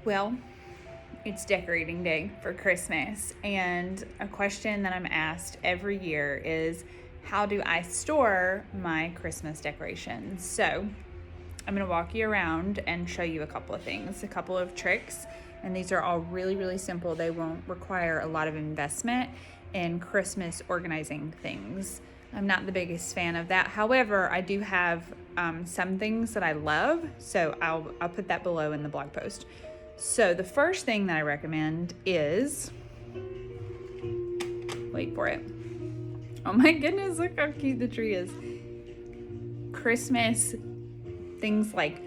Well, it's decorating day for Christmas, and a question that I'm asked every year is, how do I store my Christmas decorations? So I'm gonna walk you around and show you a couple of things, a couple of tricks, and these are all really, really simple. They won't require a lot of investment in Christmas organizing things. I'm not the biggest fan of that. However, I do have some things that I love, so I'll put that below in the blog post. So the first thing that I recommend is, wait for it. Oh my goodness, look how cute the tree is. Christmas things like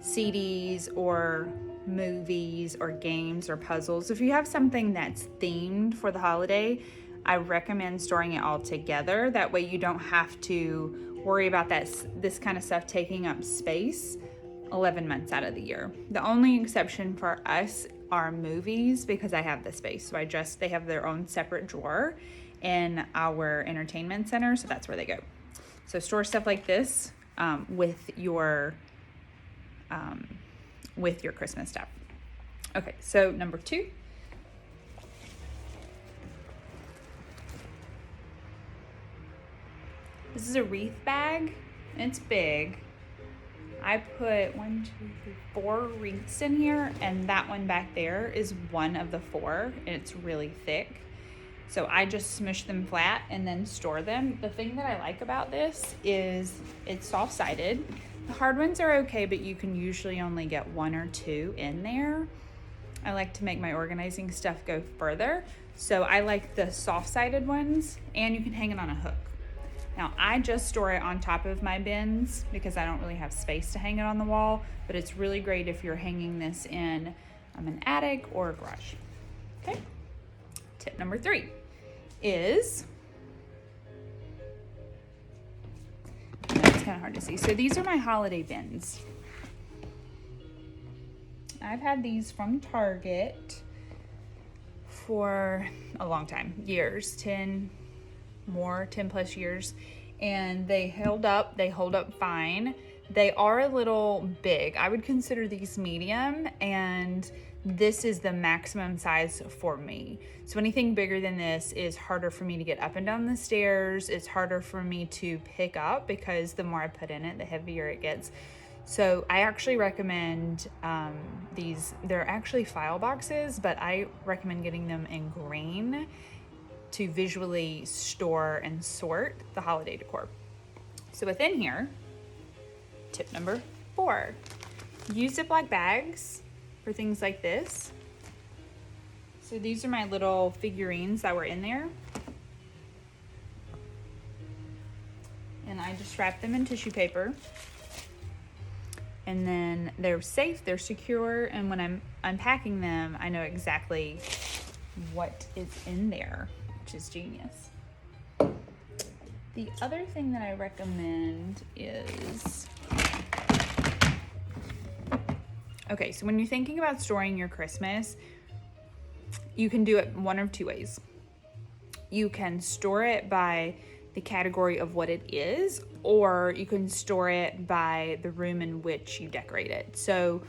CDs or movies or games or puzzles. If you have something that's themed for the holiday, I recommend storing it all together. That way you don't have to worry about this kind of stuff taking up space 11 months out of the year. The only exception for us are movies, because I have the space. So they have their own separate drawer in our entertainment center, so that's where they go. So store stuff like this with your Christmas stuff. Okay, so number 2. This is a wreath bag, and it's big. I put 4 wreaths in here, and that one back there is one of the 4, and it's really thick. So I just smush them flat and then store them. The thing that I like about this is it's soft-sided. The hard ones are okay, but you can usually only get 1 or 2 in there. I like to make my organizing stuff go further, so I like the soft-sided ones, and you can hang it on a hook. Now, I just store it on top of my bins because I don't really have space to hang it on the wall, but it's really great if you're hanging this in an attic or a garage. Okay. Tip number 3 is, it's kind of hard to see. So these are my holiday bins. I've had these from Target for a long time, years, 10 plus years, and they hold up fine. They are a little big. I would consider these medium, and this is the maximum size for me. So anything bigger than this is harder for me to get up and down the stairs. It's harder for me to pick up because the more I put in it, the heavier it gets. So I actually recommend these. They're actually file boxes, but I recommend getting them in green to visually store and sort the holiday decor. So within here, tip number 4, use Ziploc bags for things like this. So these are my little figurines that were in there. And I just wrap them in tissue paper. And then they're safe, they're secure, and when I'm unpacking them, I know exactly what is in there, which is genius. The other thing that I recommend is, okay, so when you're thinking about storing your Christmas, you can do it one of 2 ways. You can store it by the category of what it is, or you can store it by the room in which you decorate it. So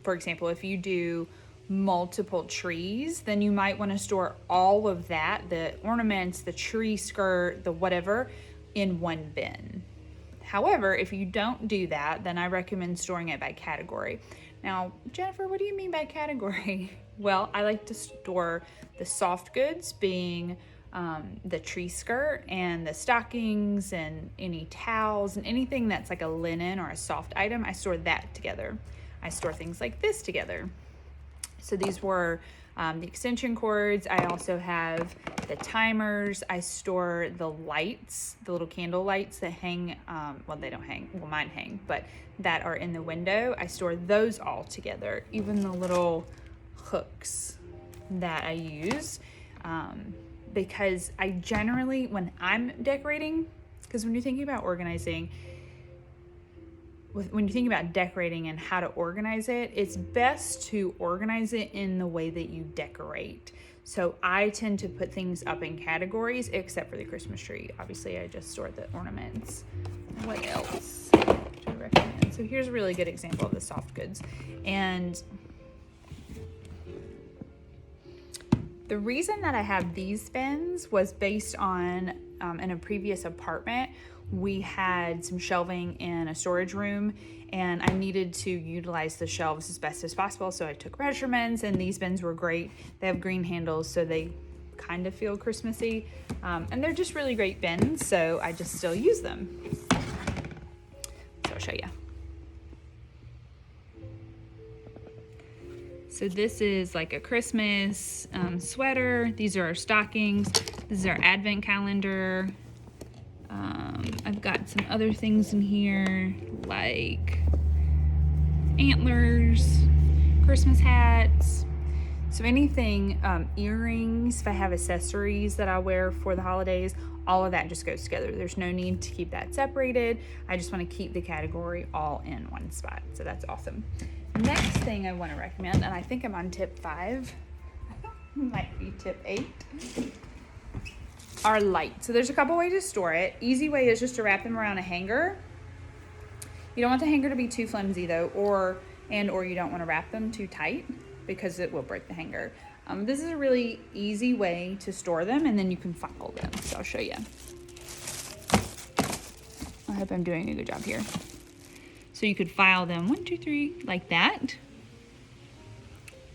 for example, if you do multiple trees, then you might want to store all of that, the ornaments, the tree skirt, the whatever, in one bin. However, if you don't do that, then I recommend storing it by category. Now, Jennifer, what do you mean by category? Well, I like to store the soft goods, being the tree skirt and the stockings and any towels and anything that's like a linen or a soft item. I store that together. I store things like this together. So these were the extension cords. I also have the timers. I store the lights, the little candle lights that hang, well, they don't hang, well, mine hang, but that are in the window. I store those all together, even the little hooks that I use, because I generally, when I'm decorating, because when you're thinking about organizing, when you think about decorating and how to organize it, it's best to organize it in the way that you decorate. So I tend to put things up in categories, except for the Christmas tree. Obviously, I just store the ornaments. What else? would recommend. So here's a really good example of the soft goods. And the reason that I have these bins was based on in a previous apartment, we had some shelving in a storage room and I needed to utilize the shelves as best as possible. So I took measurements and these bins were great. They have green handles, so they kind of feel Christmassy. And they're just really great bins, so I just still use them. So I'll show you. So this is like a Christmas sweater. These are our stockings. This is our advent calendar. I've got some other things in here like antlers, Christmas hats. So anything, earrings, if I have accessories that I wear for the holidays, all of that just goes together. There's no need to keep that separated. I just want to keep the category all in one spot. So that's awesome. Next thing I want to recommend, and I think I'm on tip 5, might be tip 8, are lights. So there's a couple ways to store it. Easy way is just to wrap them around a hanger. You don't want the hanger to be too flimsy though, or you don't want to wrap them too tight because it will break the hanger. This is a really easy way to store them, and then you can file them. So I'll show you. I hope I'm doing a good job here. So you could file them 1, 2, 3 like that,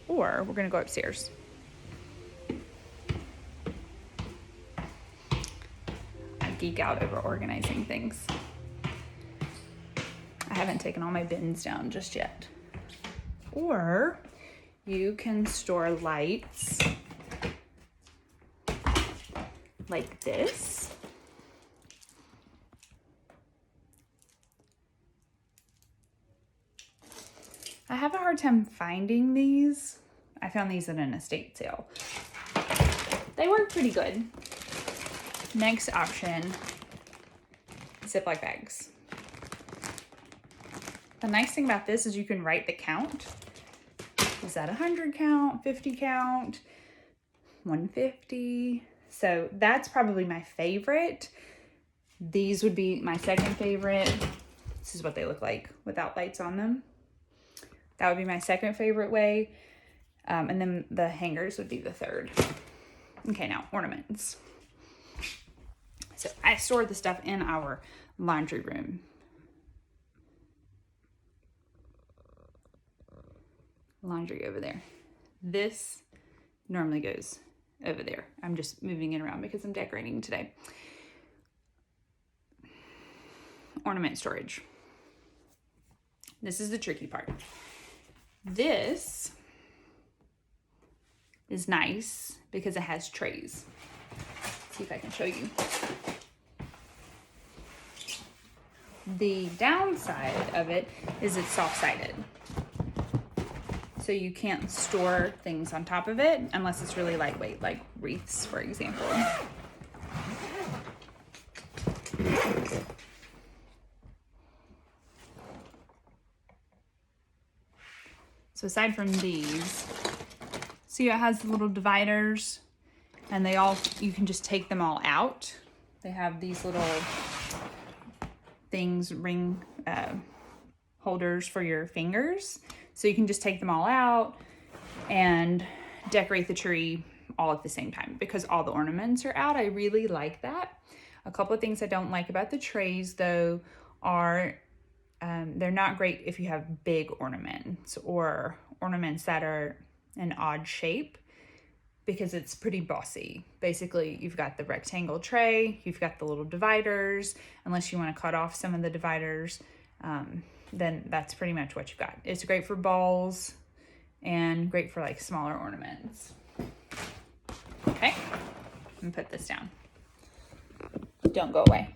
or we're gonna go upstairs. I geek out over organizing things. I haven't taken all my bins down just yet. Or you can store lights like this. I have a hard time finding these. I found these at an estate sale. They work pretty good. Next option, Ziploc bags. The nice thing about this is you can write the count. Is that 100 count, 50 count, 150? So that's probably my favorite. These would be my second favorite. This is what they look like without lights on them. That would be my second favorite way. And then the hangers would be the third. Okay, now ornaments. So I store the stuff in our laundry room. Laundry over there. This normally goes over there. I'm just moving it around because I'm decorating today. Ornament storage. This is the tricky part. This is nice because it has trays. Let's see if I can show you. The downside of it is it's soft-sided. So you can't store things on top of it unless it's really lightweight, like wreaths, for example. So aside from these, see it has the little dividers and you can just take them all out. They have these little things, ring holders for your fingers. So you can just take them all out and decorate the tree all at the same time because all the ornaments are out. I really like that. A couple of things I don't like about the trays though are they're not great if you have big ornaments or ornaments that are an odd shape because it's pretty bossy. Basically, you've got the rectangle tray, you've got the little dividers, unless you want to cut off some of the dividers, then that's pretty much what you've got. It's great for balls and great for like smaller ornaments. Okay, I'm gonna put this down. Don't go away.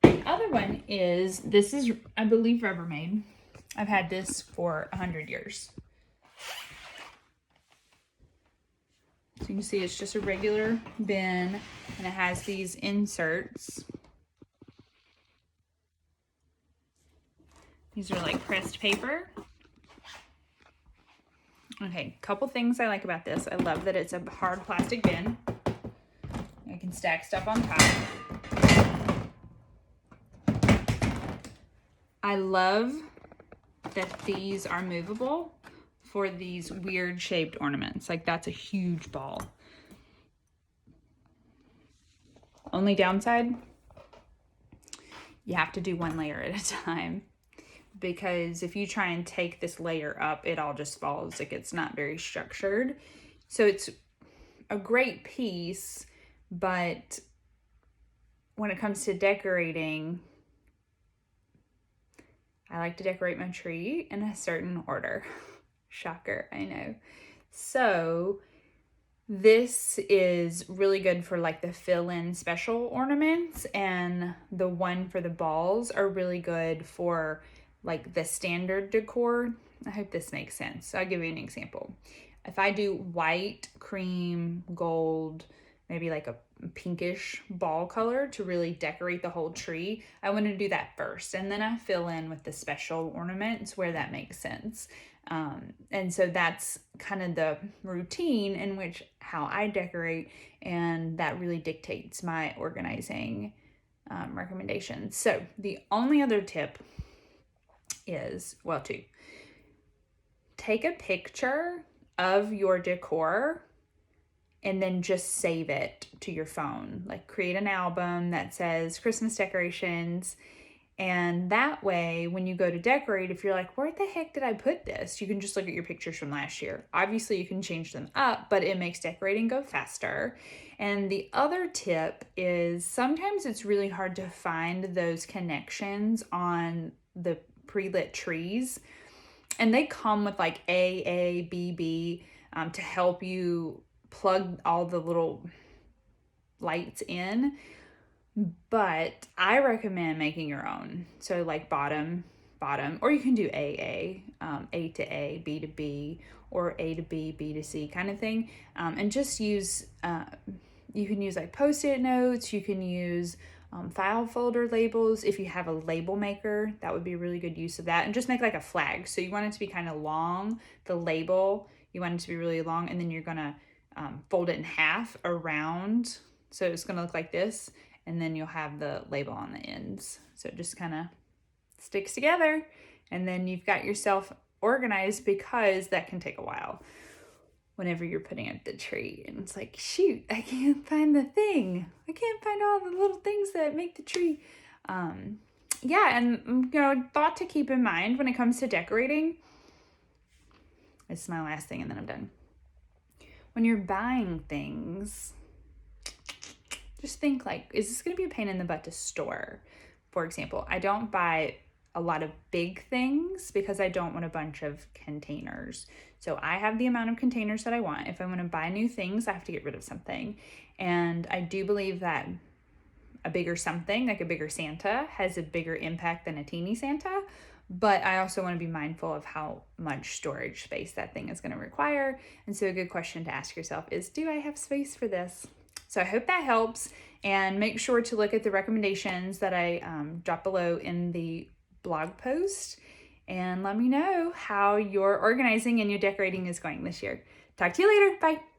The other one is, this is, I believe, Rubbermaid. I've had this for 100 years. So you can see it's just a regular bin and it has these inserts. These are like pressed paper. Okay, couple things I like about this. I love that it's a hard plastic bin. I can stack stuff on top. I love that these are movable for these weird shaped ornaments. Like that's a huge ball. Only downside, you have to do one layer at a time, because if you try and take this layer up, it all just falls. Like it's not very structured. So it's a great piece, but when it comes to decorating, I like to decorate my tree in a certain order. Shocker, I know. So this is really good for like the fill-in special ornaments, and the one for the balls are really good for like the standard decor. I hope this makes sense. So I'll give you an example. If I do white, cream, gold, maybe like a pinkish ball color to really decorate the whole tree, I want to do that first, and then I fill in with the special ornaments where that makes sense. And so that's kind of the routine in which how I decorate, and that really dictates my organizing recommendations. So the only other tip is, well, two. Take a picture of your decor and then just save it to your phone. Like create an album that says Christmas decorations. And that way, when you go to decorate, if you're like, where the heck did I put this? You can just look at your pictures from last year. Obviously, you can change them up, but it makes decorating go faster. And the other tip is sometimes it's really hard to find those connections on the pre-lit trees. And they come with like A, B, B to help you plug all the little lights in. But I recommend making your own. So like bottom, or you can do A to A, B to B, or A to B, B to C kind of thing. And just use, you can use like Post-it notes, you can use file folder labels. If you have a label maker, that would be a really good use of that. And just make like a flag. So you want it to be kind of long, the label, you want it to be really long, and then you're gonna fold it in half around. So it's gonna look like this. And then you'll have the label on the ends. So it just kind of sticks together. And then you've got yourself organized, because that can take a while whenever you're putting up the tree. And it's like, shoot, I can't find the thing. I can't find all the little things that make the tree. Yeah, and thought to keep in mind when it comes to decorating. This is my last thing and then I'm done. When you're buying things, just think like, is this going to be a pain in the butt to store? For example, I don't buy a lot of big things because I don't want a bunch of containers. So I have the amount of containers that I want. If I want to buy new things, I have to get rid of something. And I do believe that a bigger something, like a bigger Santa, has a bigger impact than a teeny Santa. But I also want to be mindful of how much storage space that thing is going to require. And so a good question to ask yourself is, do I have space for this? So I hope that helps, and make sure to look at the recommendations that I drop below in the blog post, and let me know how your organizing and your decorating is going this year. Talk to you later. Bye.